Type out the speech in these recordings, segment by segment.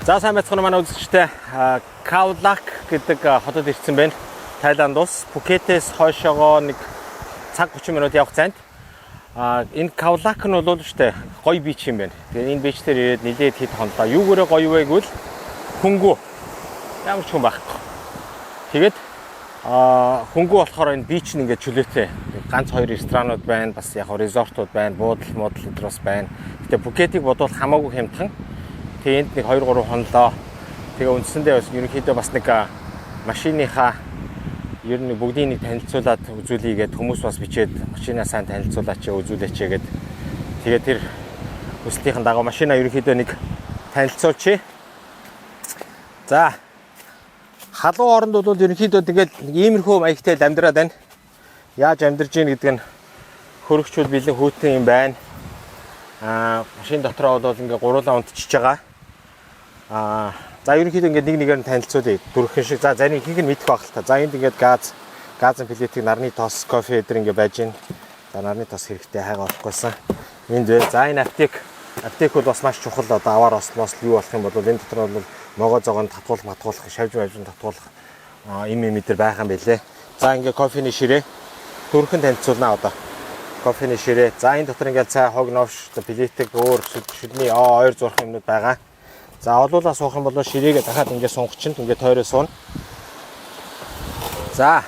За сайн байцгаана манай үзэгчтэй. Khao Lak гэдэг хотод ирсэн байна. Тайланд улс Пхукетээс хойшоогоо нэг цаг 30 минут явах зайд. Энэ Khao Lak нь бол штэ гоё бич юм байна. Тэгээ энэ бич дээр ирээд нилээд хэд хонлоо. Юугээрээ гоё вэ гэвэл хөнгөө. Ямар ч хүн байхгүй. Тэгээд хөнгөө болохоор энэ бич нь ингээд чөлөөтэй. Ганц хоёр ресторанууд байна, бас яг резортууд байна, буудал модал байна. Гэтэ Пхукетийг бодвол хамаагүй хямдхан. Тэгээ энд нэг 2-3 хонлоо. Тэгээ үндсэндээ бас ерөнхийдөө бас нэг машиныхаа ер нь бүгдийг нэг танилцуулаад үзүүлээгээд хүмүүс бас бичээд машинаа сайн танилцуулаач үзүүлээч гээд тэгээ тэр хүслийнхэн дагуу машинаа ерөнхийдөө нэг танилцуулчих. За халуун оронд бол ерөнхийдөө тэгээд нэг иймэрхүү маягтай амьдраад байна. Яаж амьдарч ийн гэдэг нь хөрөгчүүд бэлэн хүүтэн юм байна. Машин дотроо бол ингээ гуруулаа унтчихж байгаа. За ерөнхийдөө ингээ нэг нэгээр нь танилцуулъя. Дөрвөн шиг. За зарим ихийг нь мэдэх байх л та. За энд ингээ газын плетийг нарны тос, кофе эдэр ингээ байж гин. За нарны тос хэрэгтэй хайгаа болохгүйсэн. Энд вэ. За энэ аптек бол бас маш чухал. Одоо аваар ослмос юу болох юм бол энэ дотор бол могоо зогоон татуулах, шавж татуулах им дээр байх юм байлээ. За ингээ кофений ширээ дөрвөн танилцуулнаа одоо. Кофений ширээ. За энэ дотор ингээл цай, хог, новш, плетик өөр шүдний ойр зурх юмнууд байгаа. За олуулаа суух юм бол ширээгээ дахиад ингээд сунгачинд ингээд тойроо суuna. За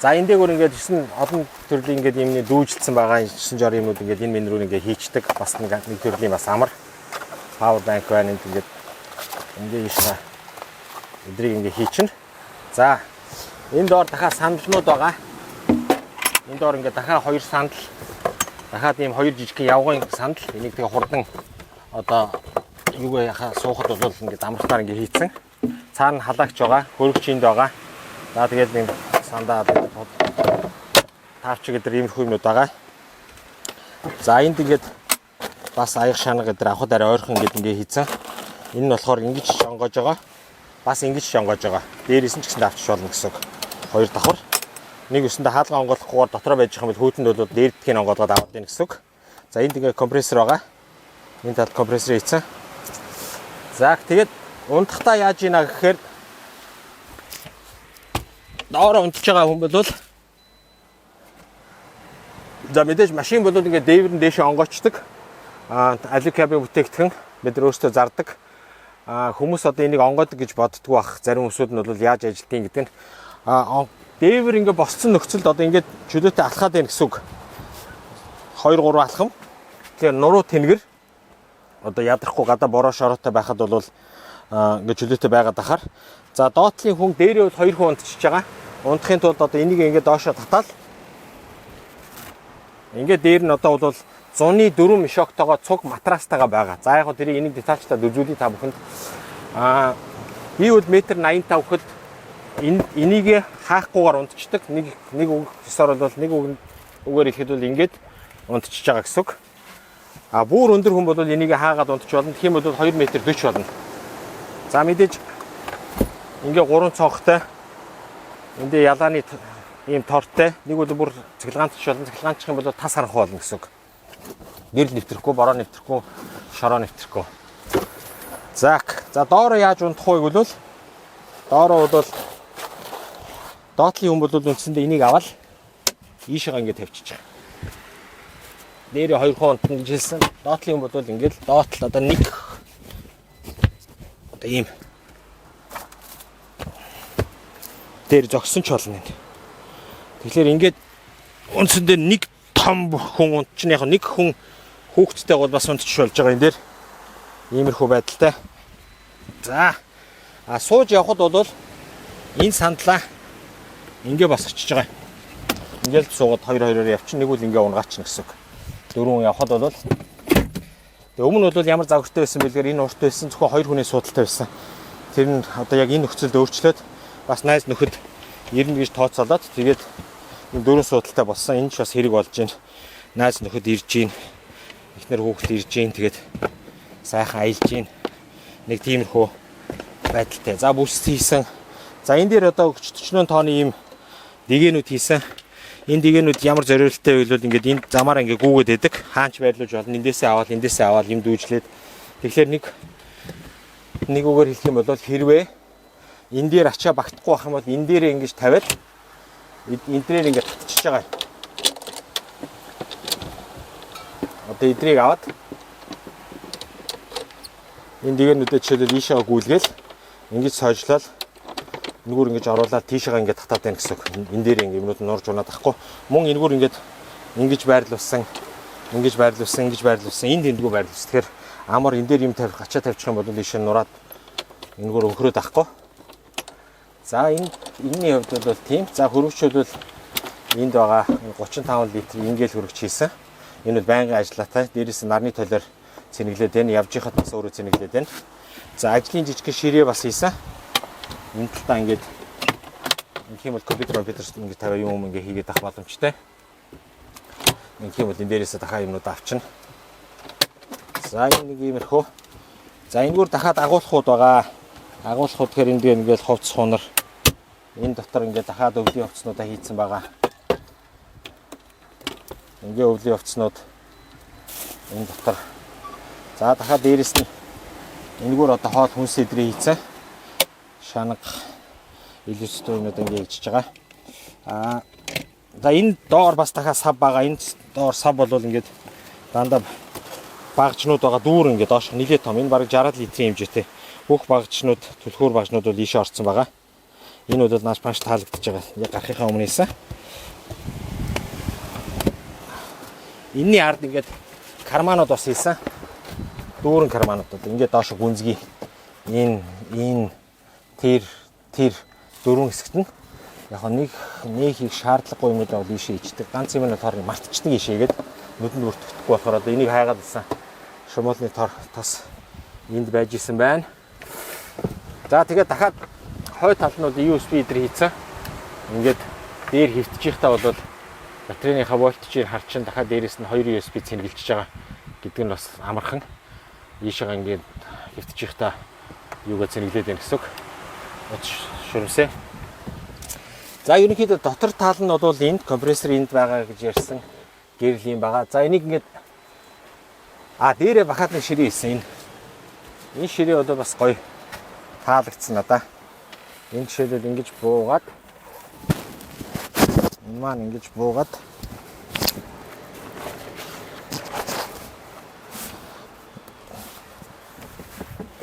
энэ дээгүүр ингээд ирсэн олон төрлийн ингээд юмны дүүжилсэн байгаа ирсэн жор юмнууд ингээд энэ минь рүү ингээд хийчдэг. Бас нэг төрлийн бас амар power bank байна ингээд ийшээ өдрийг ингээд хийчихнэ. За энэ доор дахиад сандалнууд байгаа. Энэ доор ингээд дахиад 2 сандал. Дахиад ийм 2 жижиг явгын сандал. Энийг тэгээ хурдан одоо юугаа яхаа суухад бол ингээд амралтаар ингээд хийцэн. Цаана халаагч байгаа, хөрөгчинд байгаа. За тэгээд нэг сандаа таарч гэдэг иймэрхүү юмнууд байгаа. За энд ингээд бас аяг шанага гэдэг авахд арай ойрхон ингээд хийцэн. Энэ нь болохоор ингэж шонгоож байгаа. Бас ингэж шонгоож байгаа. Дээрээс нь ч гэсэн авчиж болно гэсэн үг. 2 давхар. Нэг өсөндө хаалгаа онгойлохгүйгээр дотроо байж байгаа юм бол хүүтэнд бол дээрдхийн онгойлгоод аваад байна гэсэн үг. За энд ингээд компрессор байгаа. Энэ талд компрессор хийцэн. За тэгээд унтахтаа яаж ийна гэхээр доороо унтж байгаа хүн бол за мэдээж машин бол ингээд дээвэр нь дээшээ онгоочдөг. Алюкабын бүтээгдэхүүн бид нар өөрсдөө зардаг. Хүмүүс одоо энийг онгойдог гэж боддгоо бах. Зарим хүмүүсүүд нь бол яаж ажилтгийг гэдэг нь дээвэр ингээд босцсон нөхцөлд одоо ингээд чөлөөтэй алхаад байна гэсэн үг. 2-3 алхам. Тэгэхээр нуруу тэнгэр одоо ядрахгүй гадаа бороо шороотой байхад бол ингээд чөлөөтэй байгаад ахаар. За доотлын хүн дээрээ бол 2 хүн унтчихж байгаа. Унтахын тулд одоо энийг ингээд доошоо татаал. Ингээд дээр нь одоо бол 104 мишоктойгоо цуг матрастайгаа байгаа. За яг хөө тэрийг энийг детальчтаад үзүүлье та бүхэнд. Би бол 1.85 м хөд энийг хаахгүйгээр унтчихдаг. Нэг үг ёсоор бол нэг үгээр хэлэхэд бол ингээд унтчихж байгаа гэсэн үг. Бүр өндөр хүн бол энийг хаагаад унтч болно. Тэгэх юм бол 2 м 40 болно. За мэдээж ингээ 3 цонхтой. Эндээ ялааны ийм тортой. Нэг бол бүр цэглгаанч болно. Цэглгаанчих юм бол тас харах болно гэсэн үг. Гэрэл нэвтрэхгүй, бороо нэвтрэхгүй, шороо нэвтрэхгүй. За доороо яаж унтах вэ гэвэл доороо бол доотлын хүн бол үндсэндээ энийг аваад ийшээгаа ингээ тавьчих. Дээрээ 2 хүн унтна гэж хэлсэн. Доотлын хүн бол ингээл доотл одоо нэг одоо ийм дээр зогсон ч болно. Тэгэхээр ингээд үндсэндээ нэг том хүн унтчихна. Яг нэг хүн хүүхэдтэй бол бас унтчих болж байгаа энэ дээр. Иймэрхүү байдалтай. За сууж явхад бол энэ сандлаа ингээ босгочихж байгаа. Ингээл суугаад 2-2-оор явчих. Нэг үл ингээ унгаачихна гэсэн үг. 4 хүн явхад бол өмнө бол ямар загвартай байсан бэлгээр энэ урт байсан зөвхөн 2 хүний суудалтай байсан. Тэр нь одоо яг энэ нөхцөлд өөрчлөөд бас найз нөхөд 90 гэж тооцоолоод тэгээд энэ 4 суудалтай болсон. Энэ ч бас хэрэг болж байна. Найз нөхөд ирж гин. Эхнэр хүүхэд ирж гин. Тэгээд сайхан аялж гин. Нэг тиймэрхүү байдалтай. За бүсс хийсэн. За энэ дээр одоо 40 тонны ийм дэгээнүүд хийсэн. Энэ дэгээнүүд ямар зориулттай вэ гэвэл ингээд энэ замаараа ингээд гүүгээд байдаг. Хаанч байрлуулж болно. Эндээсээ аваад юм дүүжлээд. Тэгэхээр нэг Нэг үгээр хэлэх юм бол хэрвээ энэ дээр ачаа багтахгүй байх юм бол энэ дээр ингэж тавиад энэ дээр ингэж татчихж байгаа. Одоо эдрийг аваад энэ дээгнүүдэд жишээлбэл ийшээ гүйлгээл ингэж сойжлал энэгээр ингэж оруулаад тийшээ ингэж татаад байна гэсэн үг. Энэ дээр ингэ юмнууд нурж унаад ахгүй. Мөн энэгээр ингэж байрлуулсан, ингэж байрлуулсан, энд эндгүү байрлуулсан. Тэгэхээр амар энэ дээр юм тавих, ачаа тавьчих юм бол ийшээ нураад энэгээр өнхрөөд ахгүй. За энэний хувьд бол тийм. За хөрөгчүүд бол энд байгаа 35 литр ингээл хөрөгч хийсэн. Энэ бол байнгын ажиллаатай. Дээрээс нь нарны толиор цэнэглээд байна. Явж байхад бас өөрөө цэнэглээд байна. За ажлын жижиг ширээ бас хийсэн. Энэ талтаа ингээд юм бол компьютер ингээд тавиа юм ингээд хийгээд авах боломжтой. Ингээд юм бол энэ дээрээс дахиад юмнууд авчна. За энэ нэг иймэрхүү. За энэгээр дахиад агуулхууд байгаа. Агуулхууд гэхээр энд ингээд ховц хунар энэ дотор ингээд дахиад өвлийн хувцснуудаа хийцэн байгаа. Ингээ өвлийн хувцснууд энэ дотор. За дахиад дээрэс нь энэгээр одоо хоол хүнс эдрээ хийцэн. Шанаг илүүстүүнүүд ингээ хийчихэж байгаа. За энэ доор бас дахиад сав байгаа. Энэ доор сав бол ингээд дандаа багжнууд байгаа. Дүүр ингээд доош нилээ том. Энэ бараг 60 литрийн хэмжээтэй. Бүх багжнууд, түлхүүр багжнууд бол ийшээ орцсон байгаа. Энэ бол нааш панч таалагдчихж байгаа. Яг гарахынхаа өмнөөс. Энэний ард ингээд карманууд бас хийсэн. Дүүрэн карманууд ингээд доош гүнзгий. Энэ тэр дөрвөн хэсэгт нь яг нэг их шаардлагагүй юмуд бол ийшээ ичдэг. Ганц юм нь тоорыг мартчихдаг ийшээгээд нүдэнд бүртгэхгүй болохоор одоо энийг хайгаад байсан. Шумуулны тор тас энд байж исэн байна. За тэгээд дахиад хой талнууд USB дээр хийцэн. Ингээд дээр хөвтчихтаа бол батарейныхаа вольтжийг харчин дахиад дээрээс нь 2 USB цэнгэлж байгаа гэдэг нь бас амархан. Ийшээ ингээд хөвтчихтаа юугаа цэнгэлээд байна гэсэн үг. Шүрмсэ. За ерөнхийдөө дотор тал нь бол энд компрессор энд байгаа гэж ярьсан. Гэрэл юм байгаа. За энийг ингээд дээрээ бахаад нэг ширээ хийсэн. Энэ ширээ одоо бас гоё таалагдсан надаа. Энэ жишээлбэл ингэж буугаад энэ маань ингэж буугаад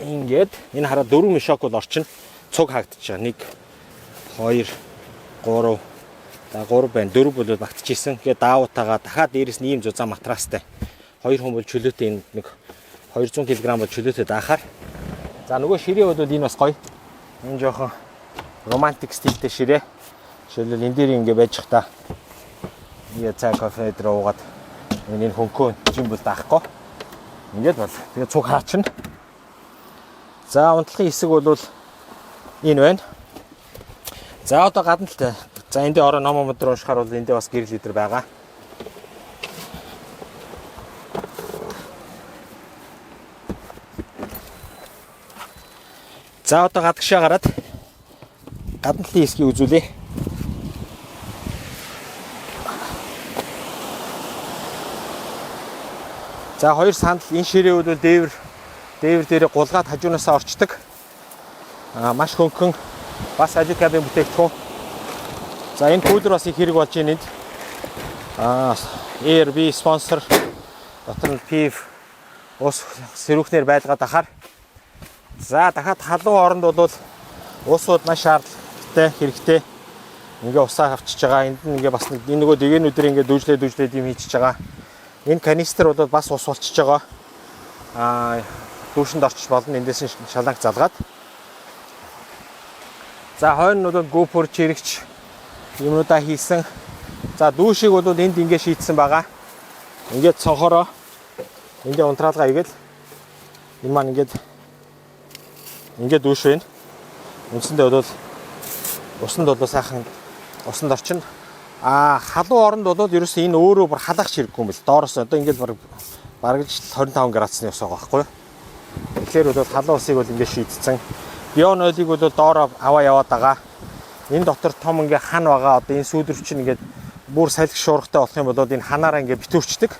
ингээд энэ хараа 4 мишок бол орчин цуг хаагдчих. 1 2 3 3 байна. 4 бол багтчихсэн. Тэгээ даавтайгаа дахиад дээрэс нь ийм зузаан матрастай. 2 хүн бол чөлөөтэй энэ нэг 200 кг бол чөлөөтэй даахаар. За нөгөө ширээ бол энэ бас гоё. Энэ жоохон романтик стилтэй ширээ. Жишээлбэл энэ дээр ингэ байж хата. Яа цай кофе дээр уугаад энэ хөнкөө жим бол даахгүй. Ингээд бол. Тэгээ цуг хаачна. За унтлахын хэсэг бол энэ байна. За одоо гадна талтай. За энд дээр ороо ном өдөр уншихаар бол энд дээр бас гэрэл литр байгаа. За одоо гадагшаа гараад гадна талын хэсгийг үзүүлье. За хоёр сандал энэ ширээ бол дээвэр дээрээ гулгаад хажуунаасаа орчдөг. Маш хөнгөн бас ажил кабин бүтээгдэхүүн. За энэ кулер бас их хэрэг болж байна энд. AirB спонсор дотор нь PIV ус сэрүүхнээр байлгаад ахаар. За дахиад халуун оронд бол усууд маш шаардлагатай хэрэгтэй. Ингээ усаа авчиж байгаа. Энд нь ингээ бас энэ нөгөө дээгнүүдээр ингээ дүүжлээд юм хийчихэж байгаа. Энэ канистр бол бас ус болчихж байгаа. Дүүшинд орчих болно. Эндээс нь шаланг залгаад. За хойно нь бол GoPro чирэгч юмудаа хийсэн. За дүүшийг бол энд ингээ шийдсэн байгаа. Ингээд цонхороо ингээ унтраалгаа игээл энэ маань ингээд дүүш байна. Үндсэндээ бол усанд бол сайхан усанд орчин. Халуун оронд бол ерөөсөө энэ өөрөө бүр халаах хэрэггүй юм бэл. Доороос одоо ингээд бараг 25 градусны ус байгаа байхгүй юу? Тэгэхээр бол халуун усыг бол ингээд шийдсэн. Бион ойлыг бол доороо аваа яваад байгаа. Энэ дотор том ингээ хан байгаа. Одоо энэ сүйдвэр чинь ингээд бүр салхи шуургатай болох юм бол энэ ханаараа ингээ битүүрчдэг.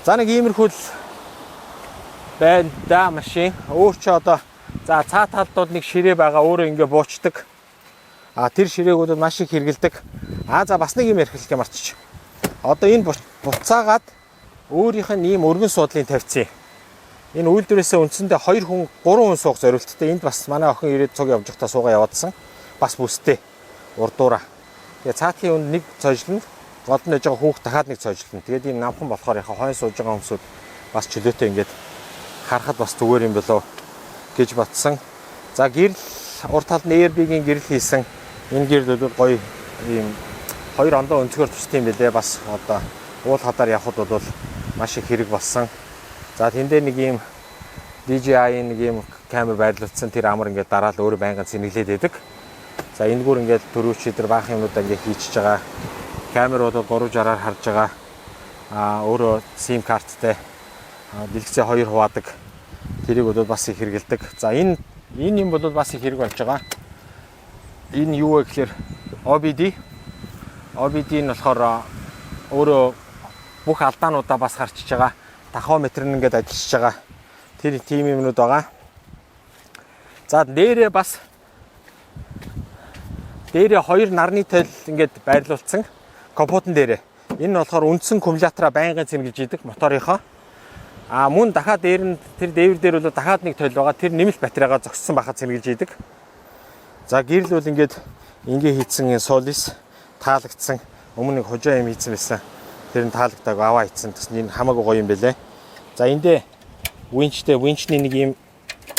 За нэг иймэрхүү байна да машин. Өөр ч одоо За цаа талдууд нэг ширээ байгаа өөрөө ингээ буучдаг. Тэр ширээгүүд маш их хэрэгэлдэг. За бас нэг юм ярих юм марчиж. Одоо энэ буцаагаад өөрийнх нь ийм өргөн суудлын тавьцсан. Энэ үйлдвэрээсээ үндсэндээ 2 хүн 3 хүн суух зорилттой. Энд бас манай охин ирээд цуг явж байхдаа суугаа яваадсан. Бас бүстэй урдуура. Тэгээ цаатлын үнд нэг цойжлно. Гол нь яж байгаа хүүхд дахиад нэг цойжлно. Тэгээд ийм намхан болохоор яхаа хойно сууж байгаа хүмүүсүүд бас чөлөөтэй ингээд харахад бас зүгээр юм болоо гэж батсан. За гэрэл урт талд нь Airbnb-ийн гэрэл хийсэн. Энэ гэрэл бол гоё ийм 2 ондоо өнцгөр тустай юм билээ. Бас одоо уул хадаар явхад бол маш их хэрэг болсон. За тэндээ нэг ийм DJI нэг ийм камер байрлуулсан. Тэр амар ингээд дараал өөрөө байнгын сэнгэлээд байдаг. За энэгээр ингээд төрүүч шидэр баах юмудаа ингээд хийчихэж байгаа. Камер бол 360-аар харж байгаа. Өөрөө SIM карттай дэлгэцээ 2 хуваадаг. Тэрийг бол бас их хэрэгэлдэг. За энэ юм бол бас их хэрэг болж байгаа. Энэ юу вэ гэхээр OBD нь болохоор өөрөө бүх алдаануудаа бас харчиж байгаа. Тахометр нь ингээд ажиллаж байгаа. Тэр тийм юмнууд байгаа. За дээрээ 2 нарны тойл ингээд байрлуулсан. Капотон дээрээ. Энэ нь болохоор үндсэн аккумулятораа байнгын цэмгэлж идэг моторынхоо. Мөн дахиад дээр нь тэр дээвэр дээр бол дахиад нэг тойл байгаа. Тэр нэмэлт батарейгаа зогссон байхад цэмгэлж идэг. За гэрэл бол ингээд ингээ хийцэн солис таалагдсан. Өмнө нэг хожоо юм хийцэн байсан. Тэр нь таалагдаагүй аваа хийцэн. Тэс энэ хамаагүй гоё юм бэлээ. За эндээ винчний нэг юм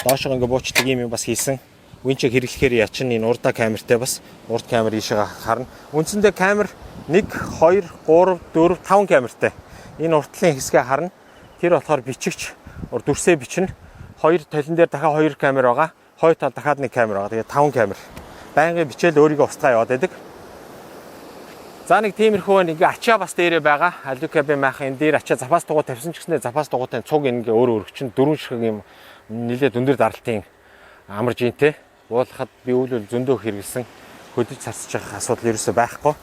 доошоо ингээ буучдаг юм бас хийсэн. Винчийг хэрэглэхээр ячин энэ урдаа камертай бас урд камер ийшээ харна. Үндсэндээ камер 1 2 3 4 5 камертай. Энэ уртлын хэсгээ харна. Тэр болохоор бичигч дүрсээ бичнэ. 2 толон дээр дахиад 2 камер байгаа. Хойд тал дахиад 1 камер байгаа. Тэгээ 5 камер. Байнгын бичээл өөрийгөө устгаа яваад байдаг. За нэг тиймэрхүү ингээ ачаа бас дээрээ байгаа. Алюкабын маах энэ дээр ачаа запас дугуй тавьсан ч гэснээр запас дугуйтай цуг ингээ өөр өргөчин 4 ширхэг юм нэлээд өндөр даралтын амар жинтэй. Уулахад би үйл зөндөө хэрэгэлсэн. Хөдөж царцж явах асуудал ерөөсөй байхгүй.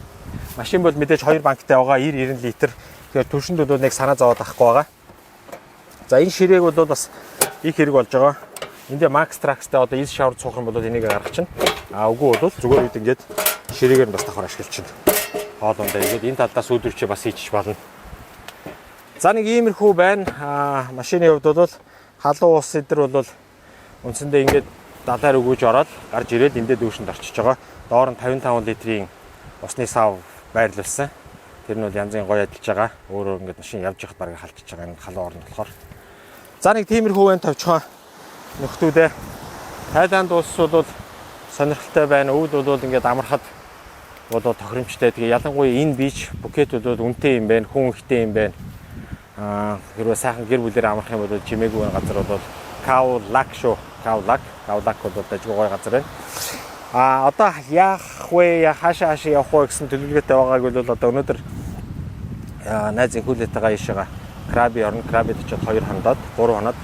Машин бол мэдээж 2 банктай байгаа 90 литр. Тэгэхээр төршөнд бол нэг санаа зовоод авахгүй байгаа. За энэ ширээг бол бас их хэрэг болж байгаа. Эндээ Max Trax-тай одоо эс шавар цуух юм бол энийг гаргах чинь. Үгүй бол зүгээр үед ингээд ширээгээр нь бас давхар ашиглаж чинь. Хоолундаа ингээд энэ талдаас үүдэрчээ бас хийчих болно. За нэг иймэрхүү байна. Машины хувьд бол халуун ус эдэр бол үндсэндээ ингээд далаар өгөөж ороод гарч ирээд эндээ дүүшинд орчиж байгаа. Доор нь 55 литрийн усны сав байрлуулсан. Тэр нь бол янзын гоё ажиллаж байгаа. Өөрөө ингээд машин явж явахад бараг халтчих байгаа энэ халуун орнд болохоор. За нэг тиймэрхүү байна тавьчихсан нөхдүүдээ. Тайланд улс бол сонирхолтой байна. Өвд бол ингээд амархад бол тохиромжтой. Тэгээ ялангуяа энэ бич Пхукет бол үнэтэй юм байна. Хүн ихтэй юм байна. Хэрвээ сайхан гэр бүлээр амарх юм бол жимээгүй газар бол Khao Lak шүү. Khao Lak бол дажгүй гоё газар байна. Одоо яах вэ? Хаашаа явах вэ гэсэн төлөвлөгөөтэй байгааг бол одоо өнөөдөр найзын хүлээтэйгээ ийшээгаа Краби орно. Крабид очиод 2 хонодод 3 хоноод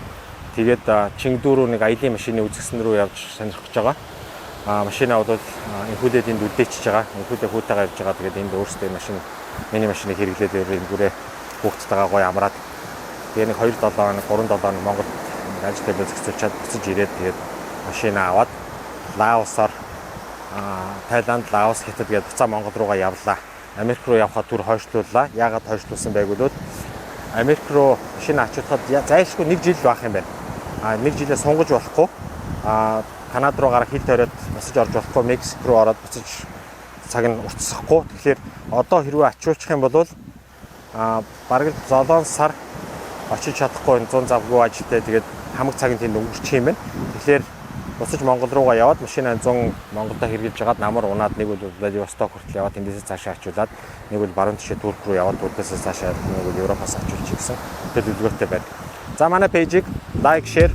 тэгээд Чингдүү рүү нэг аялын машины үзэсгэлэн рүү явж сонирхож байгаа. Машинаа бол энэ хүлээд энд үдээчж байгаа. Энэ хүлээ хүүтэйгээ явж байгаа. Тэгээд энд өөрсдөө миний машиныг хэрэглээд энэ гүрээ хүүхдтэйгээ гоё амраад тэгээд нэг 2-7 хоног 3-7 хоног Монгол ажилтнаа зөвсөж буцаж ирээд тэгээд машинаа аваад Лаосоор Тайланд, Лаос, Хятад гээд буцаа Монгол руугаа явлаа. Америк руу явхад түр хойшлууллаа. Яагаад хойшлуулсан байг бол Америк руу машин ачуулахад зайлшгүй 1 жил байх юм байна. 1 жилээ сунгаж болохгүй. Канада руу гарах хил тойроод босож орж болохгүй. Мексик руу ороод буцаж цаг нь уртсахгүй. Тэгэхээр одоо хэрвээ ачуулчих юм бол бараг 7 сар очиж чадахгүй 100 завгүй ажилтай тэгээд хамаг цагийн тэнд өнгөрчих юм байна. Тэгэхээр буцаж Монгол руугаа яваад машинаа 100 Монголдо хэрглэж жагаад намар унаад нэг бол Владивосток хүртэл яваад тэндээсээ цаашаа ачуулаад нэг бол баруун тишээ Турк руу яваад Туркээс цаашаа нэг бол Европоос ачуулчих гэсэн төлөвлөгөөтэй байна. За манай пэйжийг лайк, шеэр